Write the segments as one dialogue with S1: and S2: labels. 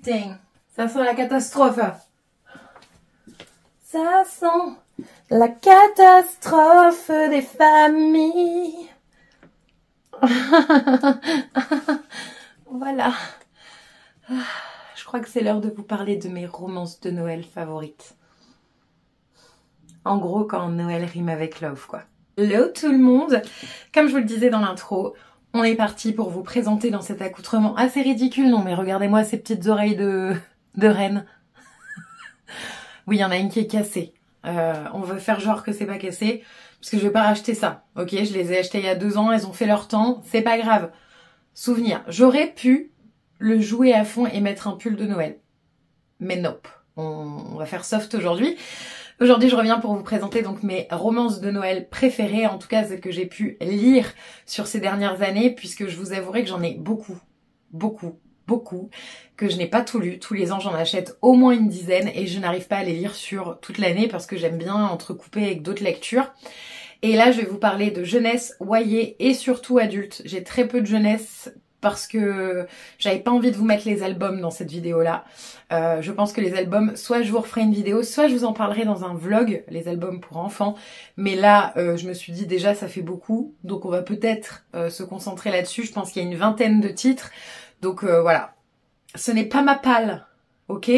S1: putain, ça sent la catastrophe. Ça sent la catastrophe des familles. Voilà. Je crois que c'est l'heure de vous parler de mes romances de Noël favorites. En gros, quand Noël rime avec love, quoi. Hello tout le monde. Comme je vous le disais dans l'intro, on est parti pour vous présenter dans cet accoutrement assez ridicule. Non mais regardez-moi ces petites oreilles de reine. Oui, il y en a une qui est cassée. On veut faire genre que c'est pas cassé, parce que je vais pas racheter ça. Ok, je les ai achetées il y a 2 ans, elles ont fait leur temps, c'est pas grave. Souvenir, j'aurais pu le jouer à fond et mettre un pull de Noël. Mais nope, on va faire soft aujourd'hui. Aujourd'hui, je reviens pour vous présenter donc mes romances de Noël préférées, en tout cas ce que j'ai pu lire sur ces dernières années, puisque je vous avouerai que j'en ai beaucoup, que je n'ai pas tout lu. Tous les ans, j'en achète au moins une dizaine et je n'arrive pas à les lire sur toute l'année parce que j'aime bien entrecouper avec d'autres lectures. Et là, je vais vous parler de jeunesse, YA et surtout adulte. J'ai très peu de jeunesse parce que j'avais pas envie de vous mettre les albums dans cette vidéo-là. Je pense que les albums, soit je vous referai une vidéo, soit je vous en parlerai dans un vlog, les albums pour enfants. Mais là, je me suis dit déjà, ça fait beaucoup. Donc on va peut-être se concentrer là-dessus. Je pense qu'il y a une 20aine de titres. Donc voilà. Ce n'est pas ma palle, ok ?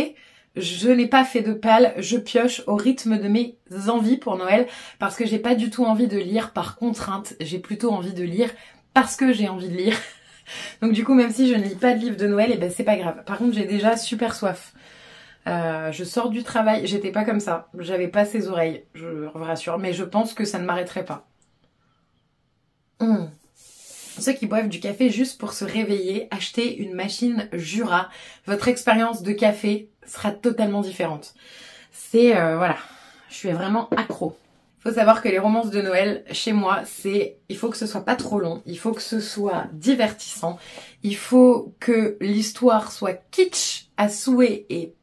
S1: Je n'ai pas fait de palle, je pioche au rythme de mes envies pour Noël parce que j'ai pas du tout envie de lire par contrainte, j'ai plutôt envie de lire parce que j'ai envie de lire. Donc du coup, même si je ne lis pas de livre de Noël, et ben c'est pas grave. Par contre, j'ai déjà super soif. Je sors du travail, j'étais pas comme ça, j'avais pas ces oreilles, je vous rassure, mais je pense que ça ne m'arrêterait pas. Ceux qui boivent du café juste pour se réveiller, achetez une machine Jura. Votre expérience de café sera totalement différente. C'est, voilà, je suis vraiment accro. Faut savoir que les romances de Noël, chez moi, il faut que ce soit pas trop long, il faut que ce soit divertissant, il faut que l'histoire soit kitsch à souhait et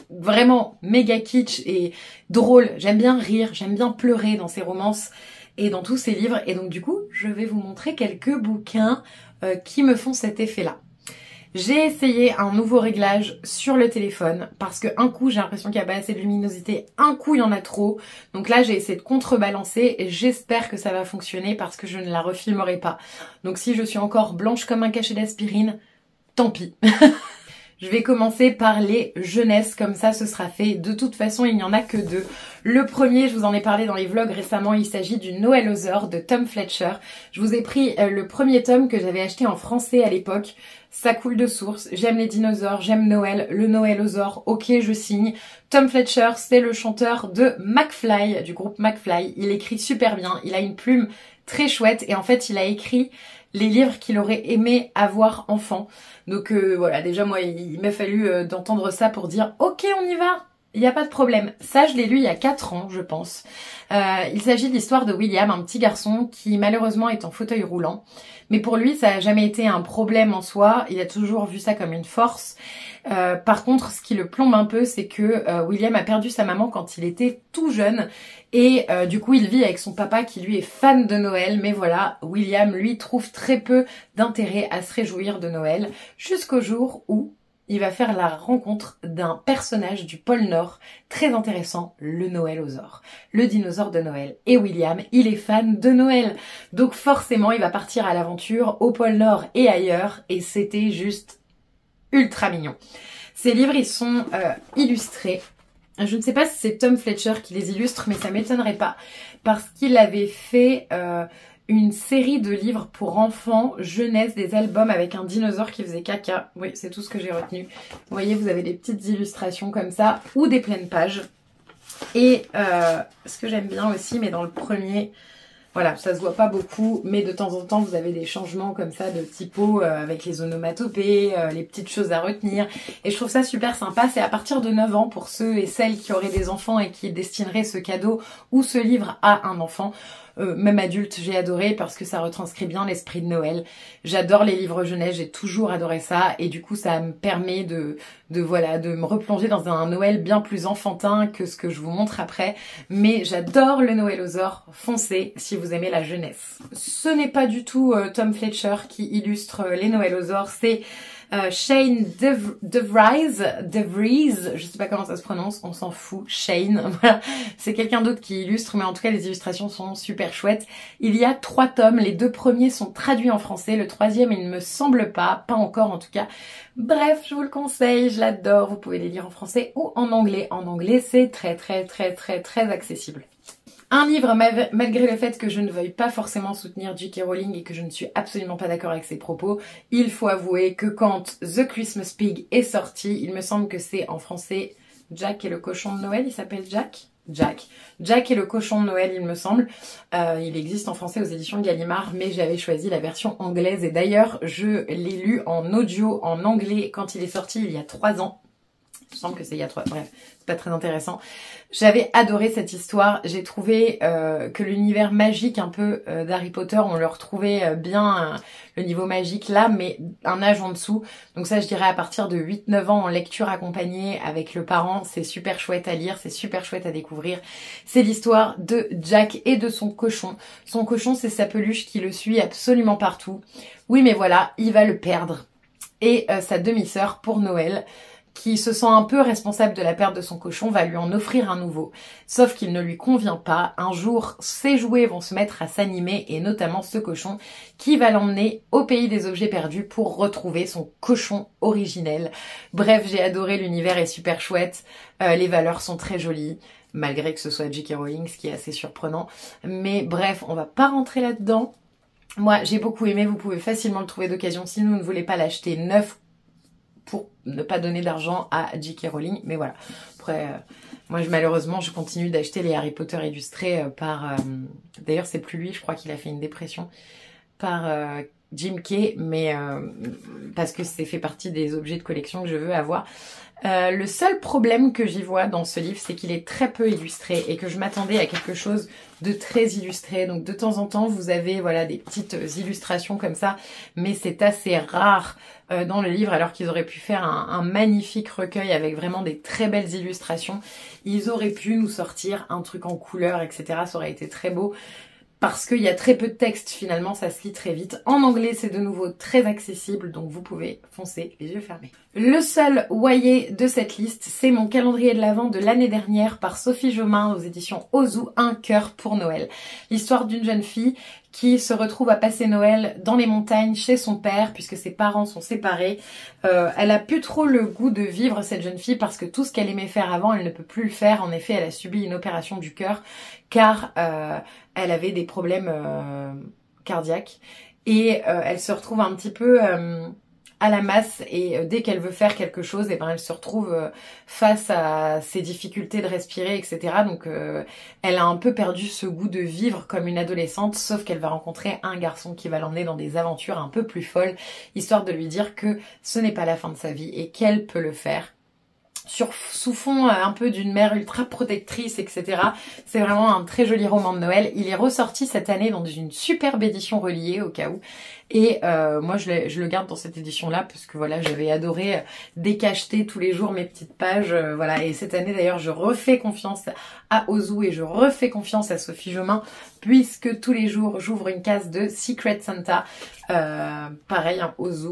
S1: vraiment méga kitsch et drôle. J'aime bien rire, j'aime bien pleurer dans ces romances et dans tous ces livres. Et donc du coup, je vais vous montrer quelques bouquins qui me font cet effet-là. J'ai essayé un nouveau réglage sur le téléphone parce que un coup j'ai l'impression qu'il n'y a pas assez de luminosité, un coup il y en a trop. Donc là j'ai essayé de contrebalancer et j'espère que ça va fonctionner parce que je ne la refilmerai pas. Donc si je suis encore blanche comme un cachet d'aspirine, tant pis. Je vais commencer par les jeunesses, comme ça ce sera fait. De toute façon, il n'y en a que 2. Le premier, je vous en ai parlé dans les vlogs récemment, il s'agit du Noël aux Heures de Tom Fletcher. Je vous ai pris le premier tome que j'avais acheté en français à l'époque. Ça coule de source, j'aime les dinosaures, j'aime Noël, le Noël aux Heures, ok je signe. Tom Fletcher, c'est le chanteur de McFly, du groupe McFly. Il écrit super bien, il a une plume très chouette et en fait il a écrit les livres qu'il aurait aimé avoir enfant. Donc voilà, déjà moi il m'a fallu d'entendre ça pour dire ok on y va, il n'y a pas de problème. Ça je l'ai lu il y a 4 ans je pense. Il s'agit de l'histoire de William, un petit garçon qui malheureusement est en fauteuil roulant. Mais pour lui ça n'a jamais été un problème en soi, il a toujours vu ça comme une force. Par contre, ce qui le plombe un peu, c'est que William a perdu sa maman quand il était tout jeune et du coup il vit avec son papa qui lui est fan de Noël, mais voilà, William lui trouve très peu d'intérêt à se réjouir de Noël jusqu'au jour où il va faire la rencontre d'un personnage du pôle Nord très intéressant, le Noëlosaure, le dinosaure de Noël. Et William, il est fan de Noël, donc forcément il va partir à l'aventure au pôle Nord et ailleurs et c'était juste ultra mignon. Ces livres, ils sont illustrés. Je ne sais pas si c'est Tom Fletcher qui les illustre, mais ça m'étonnerait pas. Parce qu'il avait fait une série de livres pour enfants, jeunesse, des albums avec un dinosaure qui faisait caca. Oui, c'est tout ce que j'ai retenu. Vous voyez, vous avez des petites illustrations comme ça, ou des pleines pages. Et ce que j'aime bien aussi, mais dans le premier... Voilà, ça se voit pas beaucoup, mais de temps en temps, vous avez des changements comme ça de typo avec les onomatopées, les petites choses à retenir. Et je trouve ça super sympa. C'est à partir de 9 ans pour ceux et celles qui auraient des enfants et qui destineraient ce cadeau ou ce livre à un enfant. Même adulte, j'ai adoré parce que ça retranscrit bien l'esprit de Noël. J'adore les livres jeunesse, j'ai toujours adoré ça et du coup ça me permet de me replonger dans un Noël bien plus enfantin que ce que je vous montre après. Mais j'adore le Noëlosaure, foncez si vous aimez la jeunesse. Ce n'est pas du tout Tom Fletcher qui illustre les Noëlosaures, c'est Shane DeVries, je sais pas comment ça se prononce, on s'en fout, Shane, voilà. C'est quelqu'un d'autre qui illustre, mais en tout cas les illustrations sont super chouettes. Il y a 3 tomes, les 2 premiers sont traduits en français, le 3e il ne me semble pas encore en tout cas. Bref, je vous le conseille, je l'adore, vous pouvez les lire en français ou en anglais. En anglais c'est très accessible. Un livre, malgré le fait que je ne veuille pas forcément soutenir J.K. Rowling et que je ne suis absolument pas d'accord avec ses propos, il faut avouer que quand The Christmas Pig est sorti, il me semble que c'est en français Jack et le cochon de Noël, il s'appelle Jack et le cochon de Noël, il me semble. Il existe en français aux éditions Gallimard, mais j'avais choisi la version anglaise et d'ailleurs, je l'ai lu en audio, en anglais, quand il est sorti il y a 3 ans. Il me semble que c'est il y a 3... Bref, c'est pas très intéressant. J'avais adoré cette histoire. J'ai trouvé que l'univers magique un peu d'Harry Potter, on le retrouvait bien le niveau magique là, mais un âge en dessous. Donc ça, je dirais à partir de 8-9 ans en lecture accompagnée avec le parent, c'est super chouette à lire, c'est super chouette à découvrir. C'est l'histoire de Jack et de son cochon. Son cochon, c'est sa peluche qui le suit absolument partout. Oui, mais voilà, il va le perdre. Et sa demi-sœur pour Noël, qui se sent un peu responsable de la perte de son cochon, va lui en offrir un nouveau. Sauf qu'il ne lui convient pas. Un jour, ses jouets vont se mettre à s'animer, et notamment ce cochon, qui va l'emmener au pays des objets perdus pour retrouver son cochon originel. Bref, j'ai adoré, l'univers est super chouette, les valeurs sont très jolies, malgré que ce soit J.K. Rowling, ce qui est assez surprenant. Mais bref, on va pas rentrer là-dedans. Moi, j'ai beaucoup aimé, vous pouvez facilement le trouver d'occasion si vous ne voulez pas l'acheter neuf, pour ne pas donner d'argent à J.K. Rowling, mais voilà. Après, moi malheureusement je continue d'acheter les Harry Potter illustrés par... D'ailleurs c'est plus lui, je crois qu'il a fait une dépression, par Jim Kay, mais parce que c'est fait partie des objets de collection que je veux avoir. Le seul problème que j'y vois dans ce livre, c'est qu'il est très peu illustré et que je m'attendais à quelque chose de très illustré. Donc de temps en temps, vous avez voilà des petites illustrations comme ça, mais c'est assez rare dans le livre, alors qu'ils auraient pu faire un magnifique recueil avec vraiment des très belles illustrations. Ils auraient pu nous sortir un truc en couleur, etc. Ça aurait été très beau. Parce qu'il y a très peu de texte, finalement, ça se lit très vite. En anglais, c'est de nouveau très accessible, donc vous pouvez foncer les yeux fermés. Le seul OYA de cette liste, c'est mon calendrier de l'Avent de l'année dernière par Sophie Jomain aux éditions Ozu, Un cœur pour Noël. L'histoire d'une jeune fille qui se retrouve à passer Noël dans les montagnes chez son père puisque ses parents sont séparés. Elle a plus trop le goût de vivre, cette jeune fille, parce que tout ce qu'elle aimait faire avant, elle ne peut plus le faire. En effet, elle a subi une opération du cœur car elle avait des problèmes cardiaques et elle se retrouve un petit peu à la masse et dès qu'elle veut faire quelque chose, et ben elle se retrouve face à ses difficultés de respirer, etc. Donc elle a un peu perdu ce goût de vivre comme une adolescente, sauf qu'elle va rencontrer un garçon qui va l'emmener dans des aventures un peu plus folles, histoire de lui dire que ce n'est pas la fin de sa vie et qu'elle peut le faire. Sous fond un peu d'une mère ultra protectrice, etc. C'est vraiment un très joli roman de Noël. Il est ressorti cette année dans une superbe édition reliée au cas où. Et moi je le garde dans cette édition là parce que voilà, j'avais adoré décacheter tous les jours mes petites pages, voilà. Et cette année d'ailleurs je refais confiance à Ozu et je refais confiance à Sophie Jomain puisque tous les jours j'ouvre une case de Secret Santa. Pareil, hein, Ozu,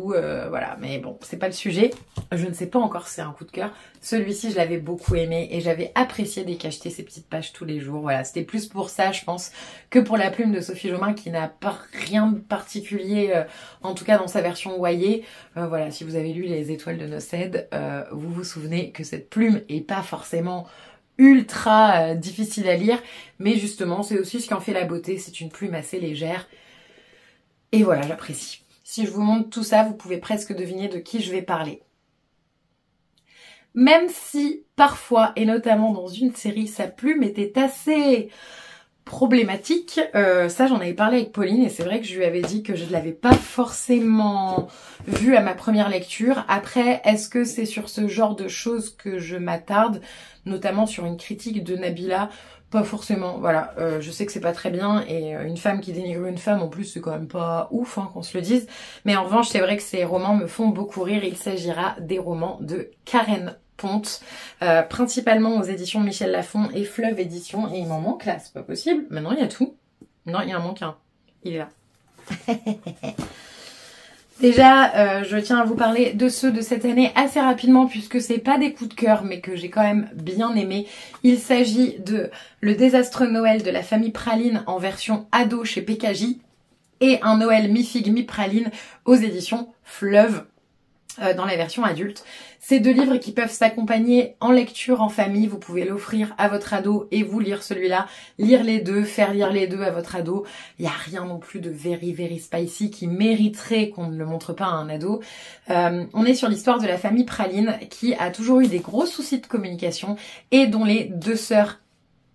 S1: voilà. Mais bon, c'est pas le sujet. Je ne sais pas encore si c'est un coup de cœur. Celui-ci je l'avais beaucoup aimé et j'avais apprécié décacheter ces petites pages tous les jours. Voilà, c'était plus pour ça je pense que pour la plume de Sophie Jomain qui n'a pas rien de particulier. En tout cas dans sa version OYA, voilà, si vous avez lu Les Étoiles de Nosed, vous vous souvenez que cette plume est pas forcément ultra difficile à lire, mais justement c'est aussi ce qui en fait la beauté, c'est une plume assez légère, et voilà, j'apprécie. Si je vous montre tout ça, vous pouvez presque deviner de qui je vais parler. Même si parfois, et notamment dans une série, sa plume était assez problématique, ça j'en avais parlé avec Pauline et c'est vrai que je lui avais dit que je ne l'avais pas forcément vu à ma première lecture. Après, est-ce que c'est sur ce genre de choses que je m'attarde, notamment sur une critique de Nabila? Pas forcément, voilà, je sais que c'est pas très bien et une femme qui dénigre une femme en plus c'est quand même pas ouf, hein, qu'on se le dise. Mais en revanche c'est vrai que ces romans me font beaucoup rire, il s'agira des romans de Karen Ponte, principalement aux éditions Michel Lafon et Fleuve Édition, et il m'en manque là, c'est pas possible. Maintenant il y a tout. Non, il y en manque un. Il est là. Déjà, je tiens à vous parler de ceux de cette année assez rapidement puisque c'est pas des coups de cœur mais que j'ai quand même bien aimé. Il s'agit de Le désastreux Noël de la famille Praline en version ado chez PKJ et Un Noël mi-figue mi-praline aux éditions Fleuve dans la version adulte. C'est deux livres qui peuvent s'accompagner en lecture en famille. Vous pouvez l'offrir à votre ado et vous lire celui-là, lire les deux, faire lire les deux à votre ado. Il n'y a rien non plus de very spicy qui mériterait qu'on ne le montre pas à un ado. On est sur l'histoire de la famille Praline qui a toujours eu des gros soucis de communication et dont les deux sœurs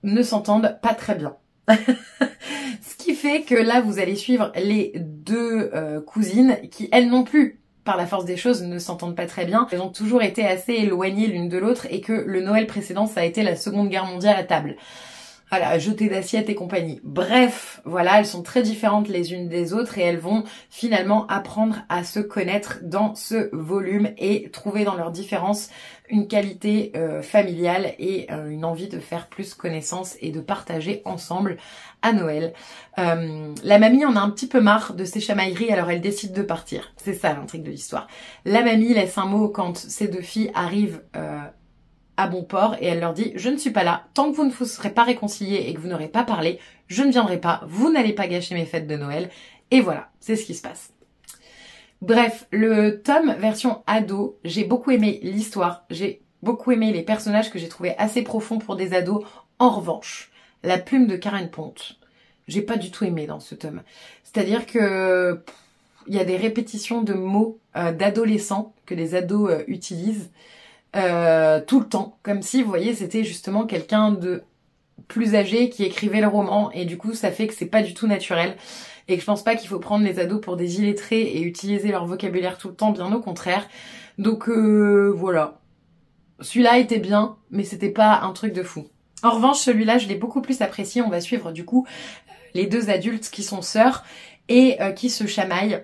S1: ne s'entendent pas très bien. Ce qui fait que là, vous allez suivre les deux cousines qui, elles non plus, par la force des choses, ne s'entendent pas très bien. Elles ont toujours été assez éloignées l'une de l'autre et que le Noël précédent, ça a été la Seconde Guerre mondiale à table. Voilà, jeter d'assiettes et compagnie. Bref, voilà, elles sont très différentes les unes des autres et elles vont finalement apprendre à se connaître dans ce volume et trouver dans leurs différences une qualité familiale et une envie de faire plus connaissance et de partager ensemble à Noël. La mamie en a un petit peu marre de ses chamailleries, alors elle décide de partir. C'est ça l'intrigue de l'histoire. La mamie laisse un mot quand ces deux filles arrivent à bon port et elle leur dit « Je ne suis pas là, tant que vous ne vous serez pas réconciliés et que vous n'aurez pas parlé, je ne viendrai pas, vous n'allez pas gâcher mes fêtes de Noël. » Et voilà, c'est ce qui se passe. Bref, le tome version ado, j'ai beaucoup aimé l'histoire, j'ai beaucoup aimé les personnages que j'ai trouvés assez profonds pour des ados. En revanche, la plume de Karen Ponte, j'ai pas du tout aimé dans ce tome. C'est-à-dire que il y a des répétitions de mots d'adolescents que les ados utilisent tout le temps, comme si, vous voyez, c'était justement quelqu'un de plus âgé qui écrivait le roman et du coup ça fait que c'est pas du tout naturel et que je pense pas qu'il faut prendre les ados pour des illettrés et utiliser leur vocabulaire tout le temps, bien au contraire. Donc voilà. Celui-là était bien, mais c'était pas un truc de fou. En revanche, celui-là, je l'ai beaucoup plus apprécié. On va suivre du coup les deux adultes qui sont sœurs et qui se chamaillent.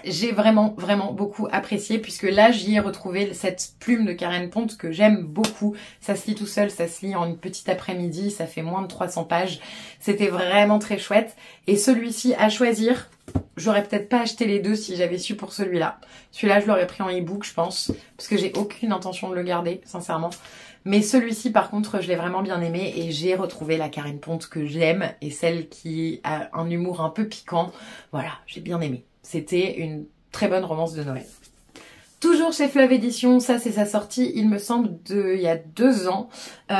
S1: J'ai vraiment beaucoup apprécié puisque là j'y ai retrouvé cette plume de Karen Ponte que j'aime beaucoup. Ça se lit tout seul, ça se lit en une petite après-midi, ça fait moins de 300 pages. C'était vraiment très chouette. Et celui-ci à choisir, j'aurais peut-être pas acheté les deux si j'avais su pour celui-là. Celui-là je l'aurais pris en e-book je pense, parce que j'ai aucune intention de le garder, sincèrement. Mais celui-ci par contre je l'ai vraiment bien aimé et j'ai retrouvé la Karen Ponte que j'aime et celle qui a un humour un peu piquant. Voilà, j'ai bien aimé. C'était une très bonne romance de Noël. Toujours chez Fleuve Édition, ça c'est sa sortie, il me semble, il y a 2 ans.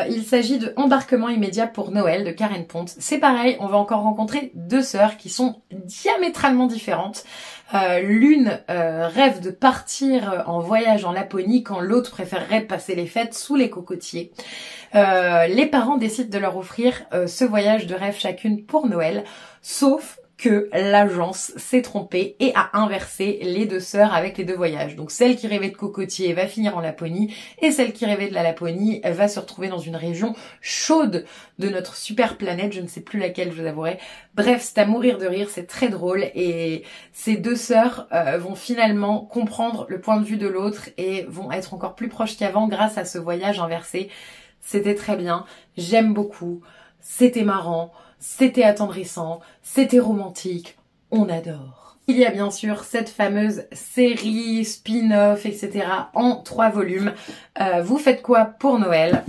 S1: Il s'agit de Embarquement immédiat pour Noël de Karen Ponte. C'est pareil, on va encore rencontrer deux sœurs qui sont diamétralement différentes. L'une rêve de partir en voyage en Laponie quand l'autre préférerait passer les fêtes sous les cocotiers. Les parents décident de leur offrir ce voyage de rêve chacune pour Noël, sauf que l'agence s'est trompée et a inversé les deux sœurs avec les deux voyages. Donc celle qui rêvait de cocotier va finir en Laponie et celle qui rêvait de la Laponie va se retrouver dans une région chaude de notre super planète, je ne sais plus laquelle, je vous avouerai. Bref, c'est à mourir de rire, c'est très drôle et ces deux sœurs vont finalement comprendre le point de vue de l'autre et vont être encore plus proches qu'avant grâce à ce voyage inversé. C'était très bien, j'aime beaucoup, c'était marrant. C'était attendrissant, c'était romantique, on adore. Il y a bien sûr cette fameuse série, spin-off, etc. en 3 volumes. Vous faites quoi pour Noël ?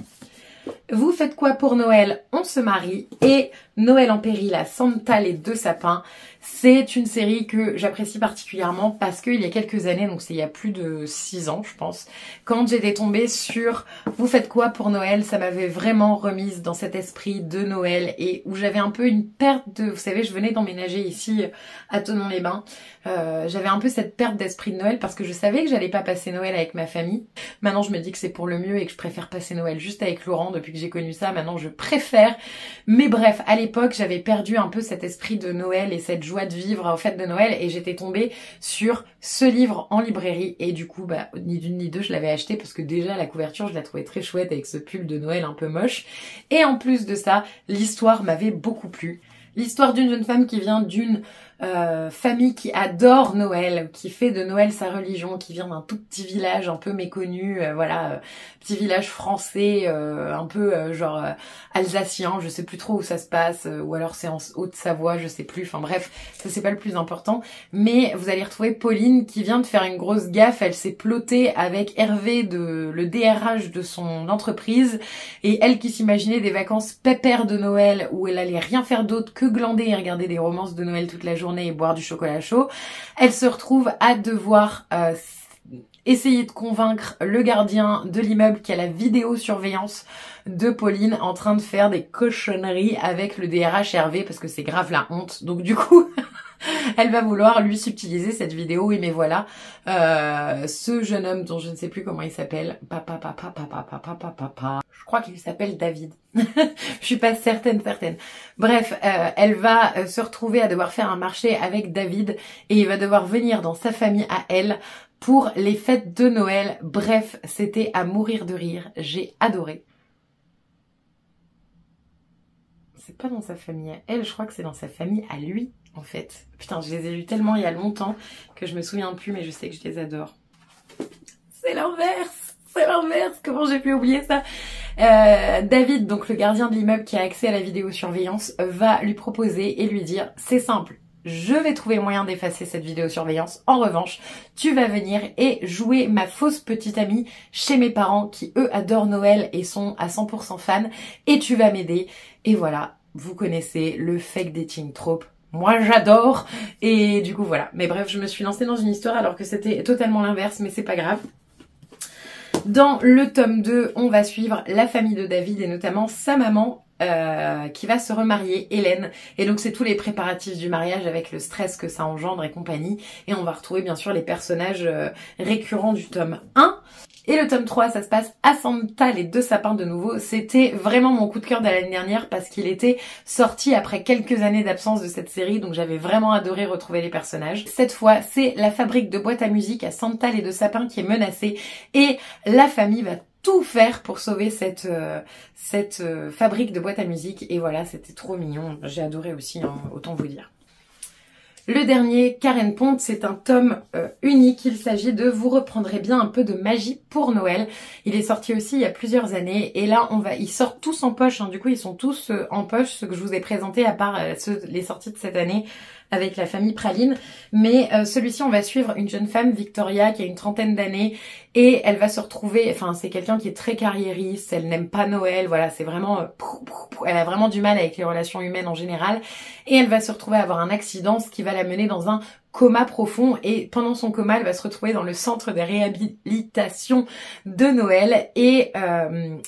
S1: Vous faites quoi pour Noël ? On se marie et Noël en péril à Santa les 2 sapins. C'est une série que j'apprécie particulièrement parce qu'il y a quelques années, donc c'est il y a plus de 6 ans je pense, quand j'étais tombée sur Vous faites quoi pour Noël, ça m'avait vraiment remise dans cet esprit de Noël et où j'avais un peu une perte de... Vous savez, je venais d'emménager ici à Thonon-les-Bains. J'avais un peu cette perte d'esprit de Noël parce que je savais que j'allais pas passer Noël avec ma famille. Maintenant je me dis que c'est pour le mieux et que je préfère passer Noël juste avec Laurent depuis que j'ai connu ça. Maintenant je préfère. Mais bref, à l'époque j'avais perdu un peu cet esprit de Noël et cette joie de vivre aux fêtes de Noël et j'étais tombée sur ce livre en librairie et du coup bah ni d'une ni deux je l'avais acheté parce que déjà la couverture je la trouvais très chouette avec ce pull de Noël un peu moche et en plus de ça l'histoire m'avait beaucoup plu. L'histoire d'une jeune femme qui vient d'une famille qui adore Noël, qui fait de Noël sa religion, qui vient d'un tout petit village un peu méconnu, voilà, petit village français, un peu genre alsacien, je sais plus trop où ça se passe, ou alors c'est en Haute-Savoie, je sais plus, enfin bref, ça c'est pas le plus important, mais vous allez retrouver Pauline qui vient de faire une grosse gaffe, elle s'est plottée avec Hervé, le DRH de son entreprise, et elle qui s'imaginait des vacances pépères de Noël où elle allait rien faire d'autre que glander et regarder des romances de Noël toute la journée et boire du chocolat chaud, elle se retrouve à devoir essayer de convaincre le gardien de l'immeuble qui a la vidéosurveillance de Pauline en train de faire des cochonneries avec le DRH Hervé parce que c'est grave la honte. Donc du coup, elle va vouloir lui subtiliser cette vidéo. Oui mais voilà, ce jeune homme dont je ne sais plus comment il s'appelle, je crois qu'il s'appelle David. Je suis pas certaine. Bref, elle va se retrouver à devoir faire un marché avec David et il va devoir venir dans sa famille à elle pour les fêtes de Noël. Bref, c'était à mourir de rire. J'ai adoré. C'est pas dans sa famille à elle, je crois que c'est dans sa famille à lui, en fait. Putain, je les ai lus tellement il y a longtemps que je me souviens plus, mais je sais que je les adore. C'est l'inverse, comment j'ai pu oublier ça? David, donc le gardien de l'immeuble qui a accès à la vidéosurveillance, va lui proposer et lui dire, c'est simple, je vais trouver moyen d'effacer cette vidéosurveillance. En revanche, tu vas venir et jouer ma fausse petite amie chez mes parents qui, eux, adorent Noël et sont à 100% fans. Et tu vas m'aider. Et voilà, vous connaissez le fake dating trope. Moi, j'adore. Et du coup, voilà. Mais bref, je me suis lancée dans une histoire alors que c'était totalement l'inverse, mais c'est pas grave. Dans le tome 2, on va suivre la famille de David et notamment sa maman qui va se remarier, Hélène. Et donc c'est tous les préparatifs du mariage avec le stress que ça engendre et compagnie. Et on va retrouver bien sûr les personnages récurrents du tome 1. Et le tome 3, ça se passe à Santa, les deux sapins de nouveau. C'était vraiment mon coup de cœur de l'année dernière parce qu'il était sorti après quelques années d'absence de cette série. Donc j'avais vraiment adoré retrouver les personnages. Cette fois, c'est la fabrique de boîtes à musique à Santa, les deux sapins qui est menacée. Et la famille va tout faire pour sauver cette fabrique de boîtes à musique. Et voilà, c'était trop mignon. J'ai adoré aussi, hein, autant vous dire. Le dernier, Karen Pont, c'est un tome unique. Il s'agit de Vous reprendrez bien un peu de magie pour Noël. Il est sorti aussi il y a plusieurs années. Et là, ils sortent tous en poche. Hein. Du coup, ils sont tous en poche, ceux que je vous ai présentés, à part les sorties de cette année avec la famille Praline. Mais celui-ci, on va suivre une jeune femme, Victoria, qui a une trentaine d'années. Et elle va se retrouver, enfin c'est quelqu'un qui est très carriériste, elle n'aime pas Noël, voilà, c'est vraiment, elle a vraiment du mal avec les relations humaines en général. Et elle va se retrouver à avoir un accident, ce qui va la mener dans un coma profond. Et pendant son coma, elle va se retrouver dans le centre de réhabilitation de Noël. Et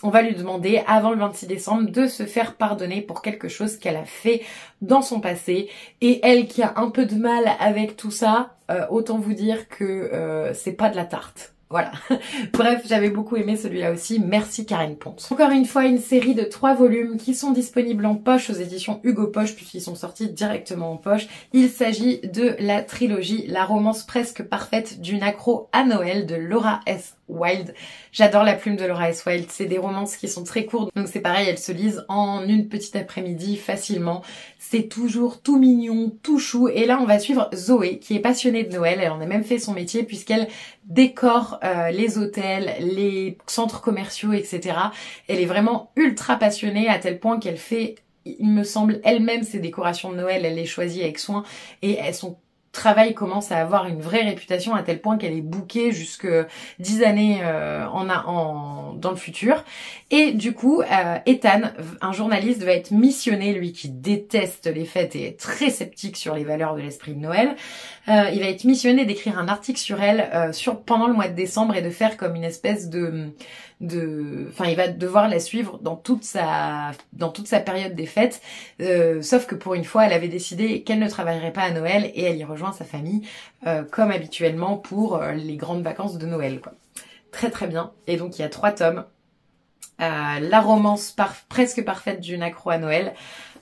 S1: on va lui demander, avant le 26 décembre, de se faire pardonner pour quelque chose qu'elle a fait dans son passé. Et elle qui a un peu de mal avec tout ça, autant vous dire que c'est pas de la tarte. Voilà. Bref, j'avais beaucoup aimé celui-là aussi. Merci Karen Pont. Encore une fois, une série de 3 volumes qui sont disponibles en poche aux éditions Hugo Poche puisqu'ils sont sortis directement en poche. Il s'agit de la trilogie La romance presque parfaite d'une accro à Noël de Laura S. Wilde. J'adore la plume de Laura S. Wilde. C'est des romances qui sont très courtes. Donc c'est pareil, elles se lisent en une petite après-midi facilement. C'est toujours tout mignon, tout chou. Et là, on va suivre Zoé qui est passionnée de Noël. Elle en a même fait son métier puisqu'elle décore les hôtels, les centres commerciaux, etc. Elle est vraiment ultra passionnée à tel point qu'elle fait, il me semble, elle-même ses décorations de Noël. Elle les choisit avec soin et son travail commence à avoir une vraie réputation à tel point qu'elle est bookée jusque 10 années dans le futur. Et du coup, Ethan, un journaliste, va être missionné, lui qui déteste les fêtes et est très sceptique sur les valeurs de l'esprit de Noël. Il va être missionné d'écrire un article sur elle pendant le mois de décembre et de faire comme une espèce enfin il va devoir la suivre dans toute sa période des fêtes, sauf que pour une fois elle avait décidé qu'elle ne travaillerait pas à Noël et elle y rejoint sa famille comme habituellement pour les grandes vacances de Noël quoi. Très très bien. Et donc il y a 3 tomes. La romance presque parfaite d'une accro à Noël.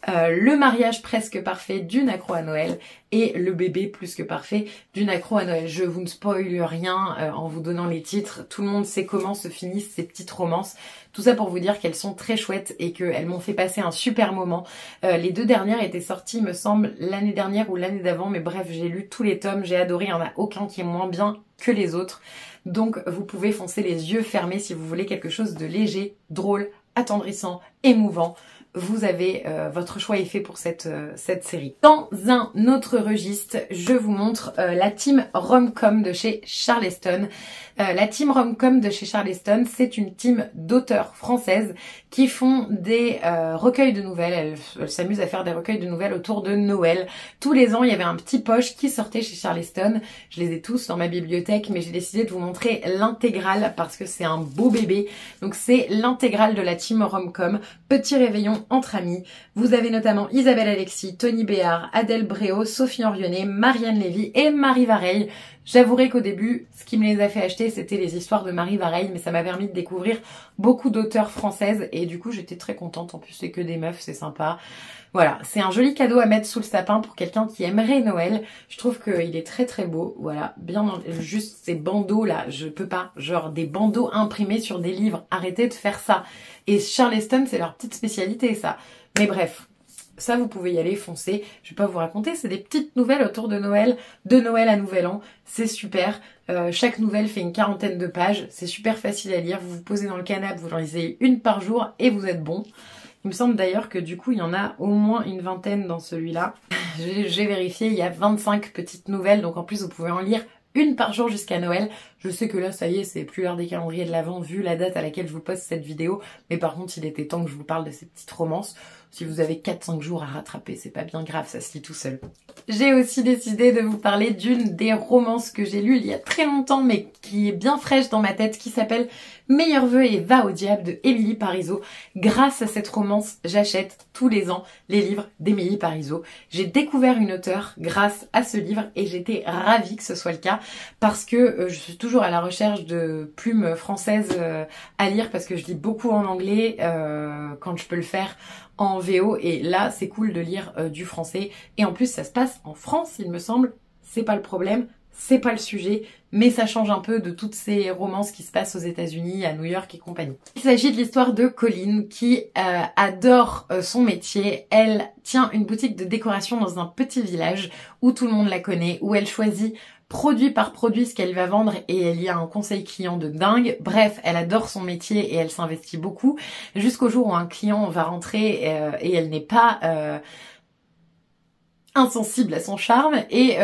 S1: le mariage presque parfait d'une accro à Noël et le bébé plus que parfait d'une accro à Noël. Je vous ne spoil rien en vous donnant les titres. Tout le monde sait comment se finissent ces petites romances. Tout ça pour vous dire qu'elles sont très chouettes et qu'elles m'ont fait passer un super moment. Les 2 dernières étaient sorties, me semble, l'année dernière ou l'année d'avant. Mais bref, j'ai lu tous les tomes, j'ai adoré. Il n'y en a aucun qui est moins bien que les autres. Donc vous pouvez foncer les yeux fermés si vous voulez quelque chose de léger, drôle, attendrissant, émouvant. Vous avez votre choix est fait pour cette série. Dans un autre registre, je vous montre la team Rom-Com de chez Charleston. La team Rom-Com de chez Charleston, c'est une team d'auteurs françaises qui font des recueils de nouvelles. Elles s'amusent à faire des recueils de nouvelles autour de Noël. Tous les ans, il y avait un petit poche qui sortait chez Charleston. Je les ai tous dans ma bibliothèque, mais j'ai décidé de vous montrer l'intégrale parce que c'est un beau bébé. Donc c'est l'intégrale de la team Rom-Com. Petit réveillon entre amis. Vous avez notamment Isabelle Alexis, Tony Béard, Adèle Bréau, Sophie Henrionnet, Marianne Lévy et Marie Vareille. J'avouerai qu'au début, ce qui me les a fait acheter, c'était les histoires de Marie Vareille, mais ça m'a permis de découvrir beaucoup d'auteurs françaises et du coup, j'étais très contente. En plus, c'est que des meufs, c'est sympa. Voilà, c'est un joli cadeau à mettre sous le sapin pour quelqu'un qui aimerait Noël. Je trouve qu'il est très très beau. Voilà, bien juste ces bandeaux là, je peux pas. Genre des bandeaux imprimés sur des livres. Arrêtez de faire ça. Et Charleston, c'est leur petite spécialité ça. Mais bref. Ça, vous pouvez y aller, foncer. Je vais pas vous raconter, c'est des petites nouvelles autour de Noël à Nouvel An. C'est super. Chaque nouvelle fait une 40aine de pages. C'est super facile à lire. Vous vous posez dans le canapé, vous en lisez une par jour et vous êtes bon. Il me semble d'ailleurs que du coup, il y en a au moins une 20aine dans celui-là. J'ai vérifié, il y a 25 petites nouvelles. Donc en plus, vous pouvez en lire une par jour jusqu'à Noël. Je sais que là, ça y est, c'est plus l'heure des calendriers de l'Avent vu la date à laquelle je vous poste cette vidéo. Mais par contre, il était temps que je vous parle de ces petites romances. Si vous avez 4-5 jours à rattraper, c'est pas bien grave, ça se lit tout seul. J'ai aussi décidé de vous parler d'une des romances que j'ai lues il y a très longtemps, mais qui est bien fraîche dans ma tête, qui s'appelle Meilleurs vœux et va au diable de Émilie Parizeau. Grâce à cette romance, j'achète tous les ans les livres d'Émilie Parizeau. J'ai découvert une auteure grâce à ce livre et j'étais ravie que ce soit le cas parce que je suis toujours à la recherche de plumes françaises à lire parce que je lis beaucoup en anglais quand je peux le faire en VO et là c'est cool de lire du français et en plus ça se passe en France il me semble, c'est pas le problème, c'est pas le sujet, mais ça change un peu de toutes ces romances qui se passent aux États-Unis, à New York et compagnie. Il s'agit de l'histoire de Colline qui adore son métier. Elle tient une boutique de décoration dans un petit village où tout le monde la connaît, où elle choisit produit par produit ce qu'elle va vendre et elle y a un conseil client de dingue. Bref, elle adore son métier et elle s'investit beaucoup jusqu'au jour où un client va rentrer et elle n'est pas insensible à son charme et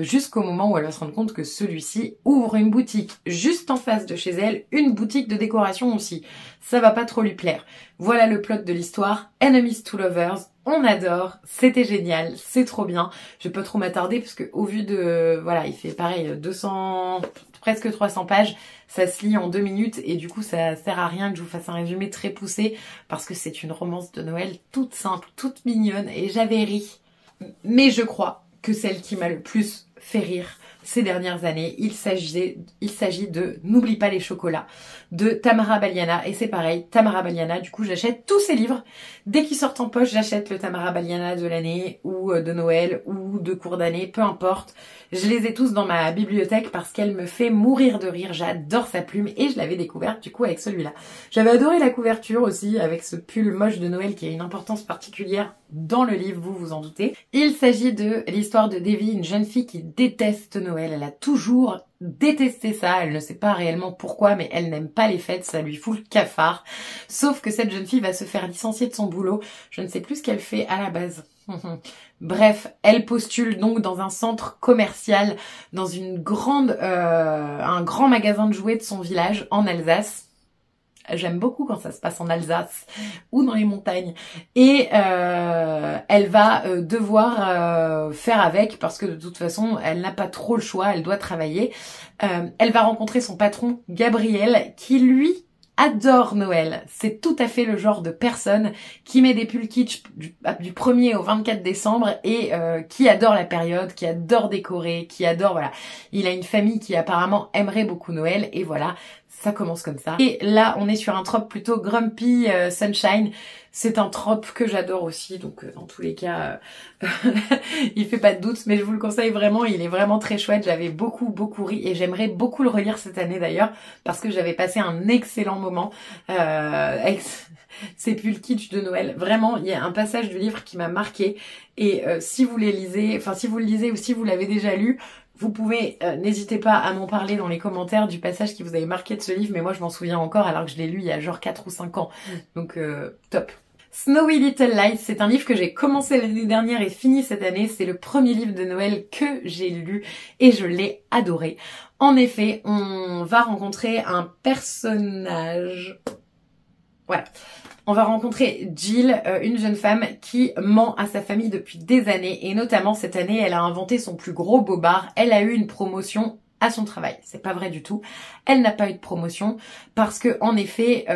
S1: jusqu'au moment où elle va se rendre compte que celui-ci ouvre une boutique juste en face de chez elle, une boutique de décoration aussi. Ça va pas trop lui plaire. Voilà le plot de l'histoire. Enemies to lovers. On adore, c'était génial, c'est trop bien. Je vais pas trop m'attarder parce que au vu de, voilà, il fait pareil 200, presque 300 pages, ça se lit en 2 minutes et du coup ça sert à rien que je vous fasse un résumé très poussé parce que c'est une romance de Noël toute simple, toute mignonne et j'avais ri. Mais je crois que celle qui m'a le plus fait rire ces dernières années, il s'agit de N'oublie pas les chocolats de Tamara Baliana et c'est pareil, Tamara Baliana, du coup j'achète tous ses livres. Dès qu'ils sortent en poche, j'achète le Tamara Baliana de l'année ou de Noël ou de cours d'année, peu importe. Je les ai tous dans ma bibliothèque parce qu'elle me fait mourir de rire. J'adore sa plume et je l'avais découverte du coup avec celui-là. J'avais adoré la couverture aussi avec ce pull moche de Noël qui a une importance particulière dans le livre, vous vous en doutez. Il s'agit de l'histoire de Davy, une jeune fille qui déteste Noël. Elle a toujours détesté ça, elle ne sait pas réellement pourquoi, mais elle n'aime pas les fêtes, ça lui fout le cafard. Sauf que cette jeune fille va se faire licencier de son boulot. Je ne sais plus ce qu'elle fait à la base. Bref, elle postule donc dans un centre commercial, dans une un grand magasin de jouets de son village en Alsace. J'aime beaucoup quand ça se passe en Alsace ou dans les montagnes. Et elle va devoir faire avec parce que de toute façon, elle n'a pas trop le choix, elle doit travailler. Elle va rencontrer son patron, Gabriel, qui lui adore Noël. C'est tout à fait le genre de personne qui met des pulls kitsch du 1er au 24 décembre et qui adore la période, qui adore décorer, qui adore, voilà. Il a une famille qui apparemment aimerait beaucoup Noël et voilà, Ça commence comme ça. Et là, on est sur un trope plutôt grumpy sunshine. C'est un trope que j'adore aussi, donc dans tous les cas, il fait pas de doute, mais je vous le conseille vraiment, il est vraiment très chouette. J'avais beaucoup ri et j'aimerais beaucoup le relire cette année d'ailleurs, parce que j'avais passé un excellent moment avec... C'est plus le kitsch de Noël. Vraiment, il y a un passage du livre qui m'a marqué. Et si vous les lisez, enfin si vous le lisez ou si vous l'avez déjà lu, vous pouvez, n'hésitez pas à m'en parler dans les commentaires du passage qui vous avait marqué de ce livre. Mais moi, je m'en souviens encore alors que je l'ai lu il y a genre 4 ou 5 ans. Donc, top. Snowy Little Lights, c'est un livre que j'ai commencé l'année dernière et fini cette année. C'est le premier livre de Noël que j'ai lu et je l'ai adoré. En effet, on va rencontrer un personnage... Voilà. On va rencontrer Jill, une jeune femme qui ment à sa famille depuis des années et notamment cette année, elle a inventé son plus gros bobard. Elle a eu une promotion à son travail. C'est pas vrai du tout. Elle n'a pas eu de promotion parce que en effet,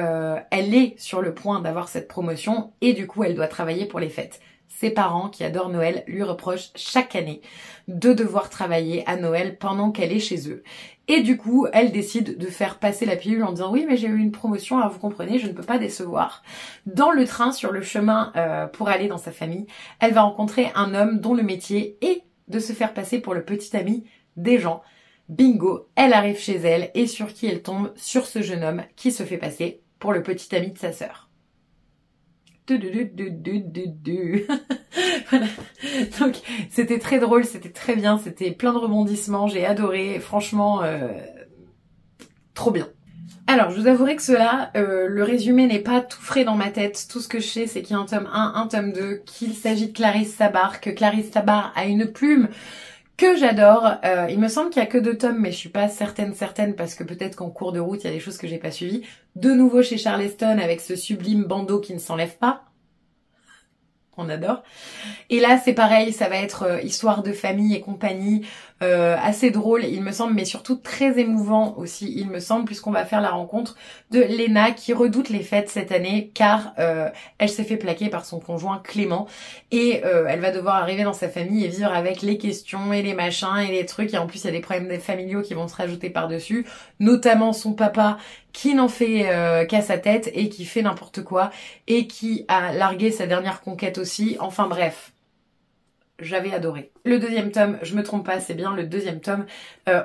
S1: elle est sur le point d'avoir cette promotion et du coup, elle doit travailler pour les fêtes. Ses parents, qui adorent Noël, lui reprochent chaque année de devoir travailler à Noël pendant qu'elle est chez eux. Et du coup, elle décide de faire passer la pilule en disant « Oui, mais j'ai eu une promotion, alors vous comprenez, je ne peux pas décevoir. » Dans le train, sur le chemin pour aller dans sa famille, elle va rencontrer un homme dont le métier est de se faire passer pour le petit ami des gens. Bingo, elle arrive chez elle et sur qui elle tombe? Sur ce jeune homme qui se fait passer pour le petit ami de sa sœur. Voilà. Donc c'était très drôle, c'était très bien, c'était plein de rebondissements, j'ai adoré, franchement trop bien. Alors je vous avouerai que cela, le résumé n'est pas tout frais dans ma tête. Tout ce que je sais c'est qu'il y a un tome 1, un tome 2, qu'il s'agit de Clarisse Sabar, que Clarisse Sabar a une plume que j'adore. Il me semble qu'il y a que 2 tomes, mais je suis pas certaine parce que peut-être qu'en cours de route il y a des choses que j'ai pas suivies. De nouveau chez Charleston avec ce sublime bandeau qui ne s'enlève pas. On adore. Et là c'est pareil, ça va être histoire de famille et compagnie, assez drôle il me semble, mais surtout très émouvant aussi il me semble, puisqu'on va faire la rencontre de Lena qui redoute les fêtes cette année car elle s'est fait plaquer par son conjoint Clément et elle va devoir arriver dans sa famille et vivre avec les questions et les machins et les trucs, et en plus il y a des problèmes familiaux qui vont se rajouter par-dessus, notamment son papa qui n'en fait qu'à sa tête et qui fait n'importe quoi et qui a largué sa dernière conquête aussi. Enfin bref, j'avais adoré. Le 2e tome, je me trompe pas, c'est bien le 2e tome.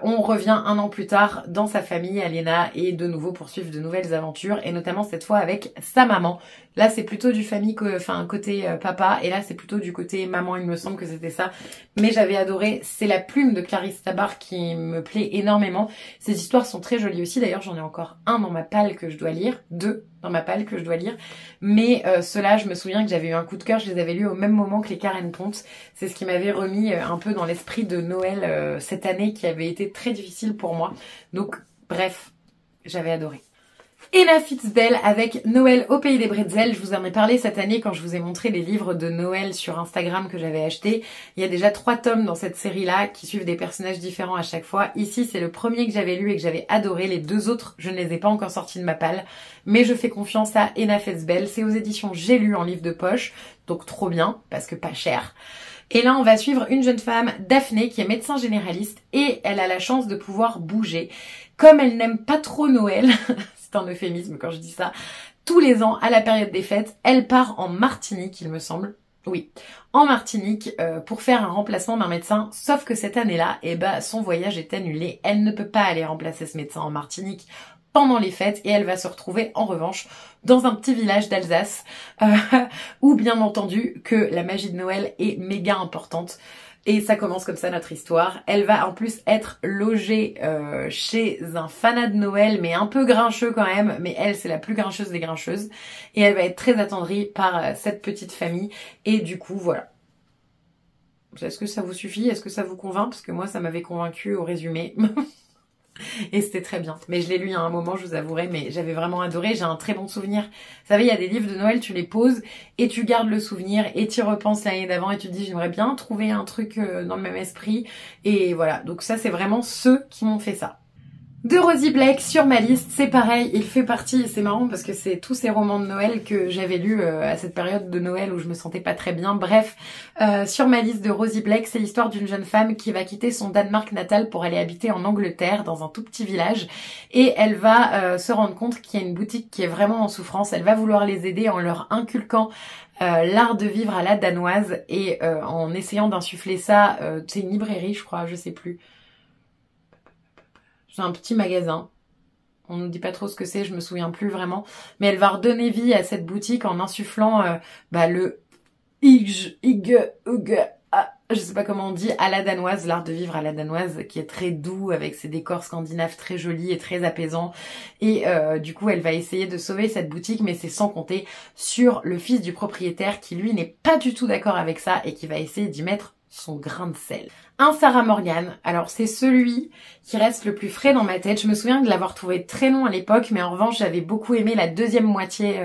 S1: On revient 1 an plus tard dans sa famille, Lena, et de nouveau poursuivre de nouvelles aventures, et notamment cette fois avec sa maman. Là, c'est plutôt du famille, enfin côté papa, et là, c'est plutôt du côté maman, il me semble que c'était ça. Mais j'avais adoré. C'est la plume de Clarisse Sabar qui me plaît énormément. Ces histoires sont très jolies aussi. D'ailleurs, j'en ai encore 1 dans ma palle que je dois lire, 2 dans ma palle que je dois lire. Mais ceux-là, je me souviens que j'avais eu un coup de cœur. Je les avais lus au même moment que les Karen Ponte. C'est ce qui m'avait remis un peu dans l'esprit de Noël cette année qui avait été très difficile pour moi. Donc, bref, j'avais adoré. Ena Fitzbell avec Noël au pays des bretzels. Je vous en ai parlé cette année quand je vous ai montré les livres de Noël sur Instagram que j'avais acheté. Il y a déjà 3 tomes dans cette série-là qui suivent des personnages différents à chaque fois. Ici, c'est le premier que j'avais lu et que j'avais adoré. Les 2 autres, je ne les ai pas encore sortis de ma palle. Mais je fais confiance à Ena Fitzbell. C'est aux éditions J'ai lu en livre de poche. Donc trop bien, parce que pas cher. Et là, on va suivre une jeune femme, Daphné, qui est médecin généraliste et elle a la chance de pouvoir bouger. Comme elle n'aime pas trop Noël, c'est un euphémisme quand je dis ça, tous les ans, à la période des fêtes, elle part en Martinique, il me semble. Oui, en Martinique pour faire un remplacement d'un médecin, sauf que cette année-là, eh ben, son voyage est annulé. Elle ne peut pas aller remplacer ce médecin en Martinique pendant les fêtes et elle va se retrouver en revanche dans un petit village d'Alsace où bien entendu que la magie de Noël est méga importante. Et ça commence comme ça notre histoire. Elle va en plus être logée chez un fanat de Noël, mais un peu grincheux quand même. Mais elle, c'est la plus grincheuse des grincheuses. Et elle va être très attendrie par cette petite famille. Et du coup, voilà. Est-ce que ça vous suffit? Est-ce que ça vous convainc? Parce que moi, ça m'avait convaincu au résumé. Et c'était très bien. Mais je l'ai lu il y a un moment, je vous avouerai, mais j'avais vraiment adoré. J'ai un très bon souvenir. Vous savez, il y a des livres de Noël, tu les poses et tu gardes le souvenir et tu y repenses l'année d'avant et tu te dis j'aimerais bien trouver un truc dans le même esprit. Et voilà, donc ça c'est vraiment ceux qui m'ont fait ça. De Rosie Blake sur ma liste, c'est pareil, il fait partie, c'est marrant parce que c'est tous ces romans de Noël que j'avais lus à cette période de Noël où je me sentais pas très bien. Bref, sur ma liste de Rosie Blake, c'est l'histoire d'une jeune femme qui va quitter son Danemark natal pour aller habiter en Angleterre dans un tout petit village et elle va se rendre compte qu'il y a une boutique qui est vraiment en souffrance. Elle va vouloir les aider en leur inculquant l'art de vivre à la danoise et en essayant d'insuffler ça, c'est une librairie je crois, je sais plus. C'est un petit magasin. On nous dit pas trop ce que c'est, je me souviens plus vraiment. Mais elle va redonner vie à cette boutique en insufflant le je sais pas comment on dit, à la danoise, l'art de vivre à la danoise, qui est très doux, avec ses décors scandinaves très jolis et très apaisants. Et du coup, elle va essayer de sauver cette boutique, mais c'est sans compter sur le fils du propriétaire qui, lui, n'est pas du tout d'accord avec ça et qui va essayer d'y mettre son grain de sel. Un Sarah Morgan, alors c'est celui qui reste le plus frais dans ma tête. Je me souviens de l'avoir trouvé très long à l'époque, mais en revanche j'avais beaucoup aimé la deuxième moitié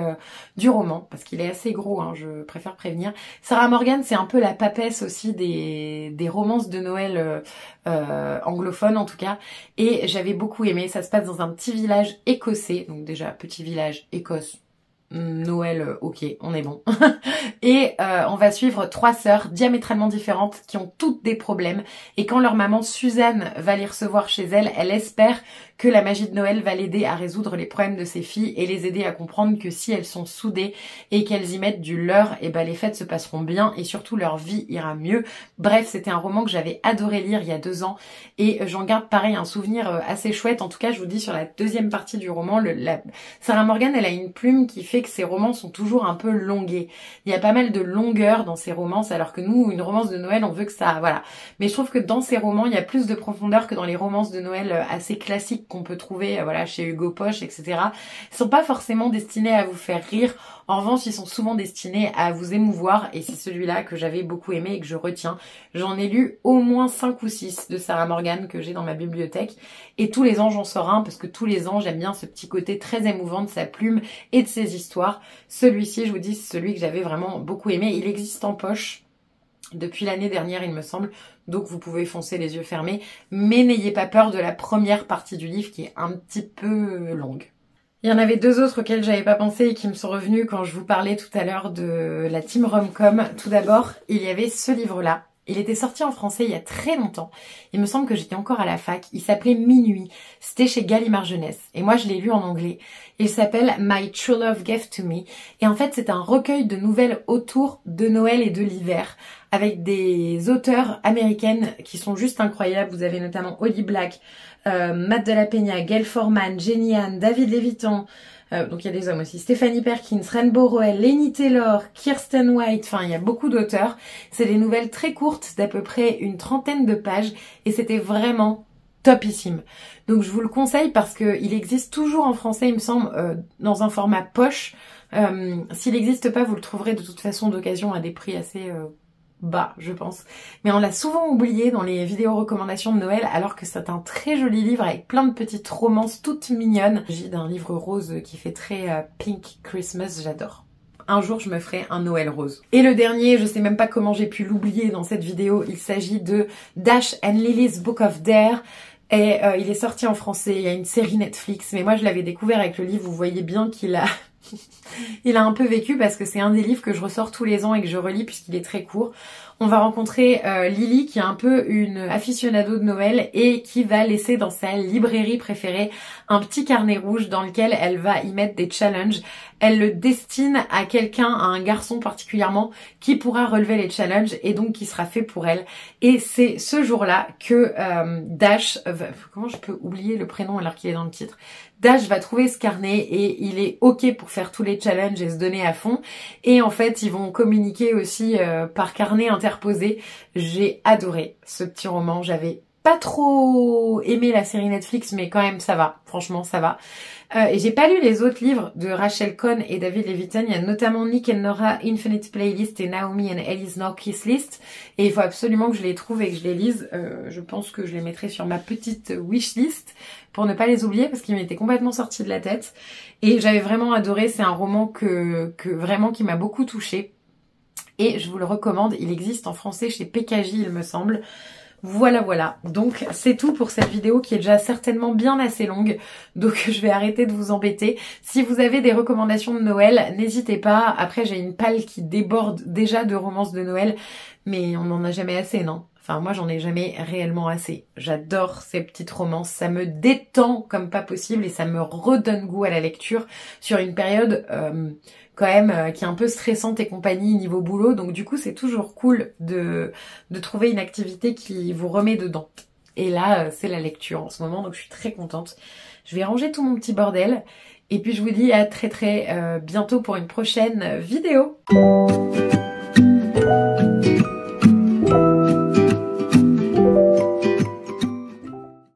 S1: du roman, parce qu'il est assez gros, hein, je préfère prévenir. Sarah Morgan, c'est un peu la papesse aussi des romances de Noël anglophones en tout cas, et j'avais beaucoup aimé. Ça se passe dans un petit village écossais, donc déjà petit village Écosse. Noël, ok, on est bon. Et on va suivre 3 sœurs diamétralement différentes qui ont toutes des problèmes. Et quand leur maman Suzanne va les recevoir chez elle, elle espère que la magie de Noël va l'aider à résoudre les problèmes de ses filles et les aider à comprendre que si elles sont soudées et qu'elles y mettent du leur, et ben les fêtes se passeront bien et surtout leur vie ira mieux. Bref, c'était un roman que j'avais adoré lire il y a 2 ans et j'en garde pareil un souvenir assez chouette. En tout cas, je vous dis sur la deuxième partie du roman, Sarah Morgan, elle a une plume qui fait que ses romans sont toujours un peu longués. Il y a pas mal de longueur dans ses romances, alors que nous, une romance de Noël, on veut que ça, voilà. Mais je trouve que dans ces romans, il y a plus de profondeur que dans les romances de Noël assez classiques qu'on peut trouver, voilà, chez Hugo Poche, etc. Ils sont pas forcément destinés à vous faire rire. En revanche, ils sont souvent destinés à vous émouvoir et c'est celui-là que j'avais beaucoup aimé et que je retiens. J'en ai lu au moins 5 ou 6 de Sarah Morgan que j'ai dans ma bibliothèque et tous les ans j'en sors un parce que tous les ans j'aime bien ce petit côté très émouvant de sa plume et de ses histoires. Celui-ci, je vous dis, c'est celui que j'avais vraiment beaucoup aimé. Il existe en poche depuis l'année dernière, il me semble, donc vous pouvez foncer les yeux fermés, mais n'ayez pas peur de la première partie du livre qui est un petit peu longue. Il y en avait 2 autres auxquels j'avais pas pensé et qui me sont revenus quand je vous parlais tout à l'heure de la team Rom-Com. Tout d'abord, il y avait ce livre-là. Il était sorti en français il y a très longtemps. Il me semble que j'étais encore à la fac. Il s'appelait Minuit. C'était chez Gallimard Jeunesse. Et moi, je l'ai lu en anglais. Il s'appelle My True Love Gave to Me. Et en fait, c'est un recueil de nouvelles autour de Noël et de l'hiver, avec des auteurs américaines qui sont juste incroyables. Vous avez notamment Holly Black, Matt Della Peña, Gail Forman, Jenny Han, David Levitan, donc il y a des hommes aussi, Stephanie Perkins, Rainbow Rowell, Laini Taylor, Kirsten White, enfin il y a beaucoup d'auteurs. C'est des nouvelles très courtes d'à peu près une 30aine de pages et c'était vraiment topissime. Donc je vous le conseille parce que il existe toujours en français, il me semble, dans un format poche. S'il n'existe pas, vous le trouverez de toute façon d'occasion à des prix assez bas, je pense. Mais on l'a souvent oublié dans les vidéos recommandations de Noël, alors que c'est un très joli livre avec plein de petites romances toutes mignonnes. J'ai d'un livre rose qui fait très Pink Christmas, j'adore. Un jour, je me ferai un Noël rose. Et le dernier, je sais même pas comment j'ai pu l'oublier dans cette vidéo, il s'agit de Dash and Lily's Book of Dare. Et il est sorti en français, il y a une série Netflix, mais moi je l'avais découvert avec le livre, vous voyez bien qu'il a... il a un peu vécu parce que c'est un des livres que je ressors tous les ans et que je relis puisqu'il est très court. On va rencontrer Lily qui est un peu une aficionado de Noël et qui va laisser dans sa librairie préférée un petit carnet rouge dans lequel elle va y mettre des challenges. Elle le destine à quelqu'un, à un garçon particulièrement, qui pourra relever les challenges et donc qui sera fait pour elle. Et c'est ce jour-là que Dash... comment je peux oublier le prénom alors qu'il est dans le titre ? Dash va trouver ce carnet et il est ok pour faire tous les challenges et se donner à fond. Et en fait, ils vont communiquer aussi par carnet interposé. J'ai adoré ce petit roman. J'avais pas trop aimé la série Netflix, mais quand même ça va. Franchement, ça va. Et j'ai pas lu les autres livres de Rachel Cohn et David Levitan. Il y a notamment Nick and Nora Infinite Playlist et Naomi and Ellie's No Kiss List. Et il faut absolument que je les trouve et que je les lise. Je pense que je les mettrai sur ma petite wishlist pour ne pas les oublier parce qu'ils m'étaient complètement sortis de la tête. Et j'avais vraiment adoré. C'est un roman vraiment qui m'a beaucoup touchée. Et je vous le recommande. Il existe en français chez PKJ, il me semble. Voilà. Donc c'est tout pour cette vidéo qui est déjà certainement bien assez longue. Donc je vais arrêter de vous embêter. Si vous avez des recommandations de Noël, n'hésitez pas. Après j'ai une palle qui déborde déjà de romances de Noël. Mais on n'en a jamais assez, non? Enfin moi j'en ai jamais réellement assez. J'adore ces petites romances. Ça me détend comme pas possible et ça me redonne goût à la lecture sur une période... quand même qui est un peu stressante et compagnie niveau boulot, donc du coup c'est toujours cool de trouver une activité qui vous remet dedans. Et là c'est la lecture en ce moment, donc je suis très contente. Je vais ranger tout mon petit bordel et puis je vous dis à très bientôt pour une prochaine vidéo.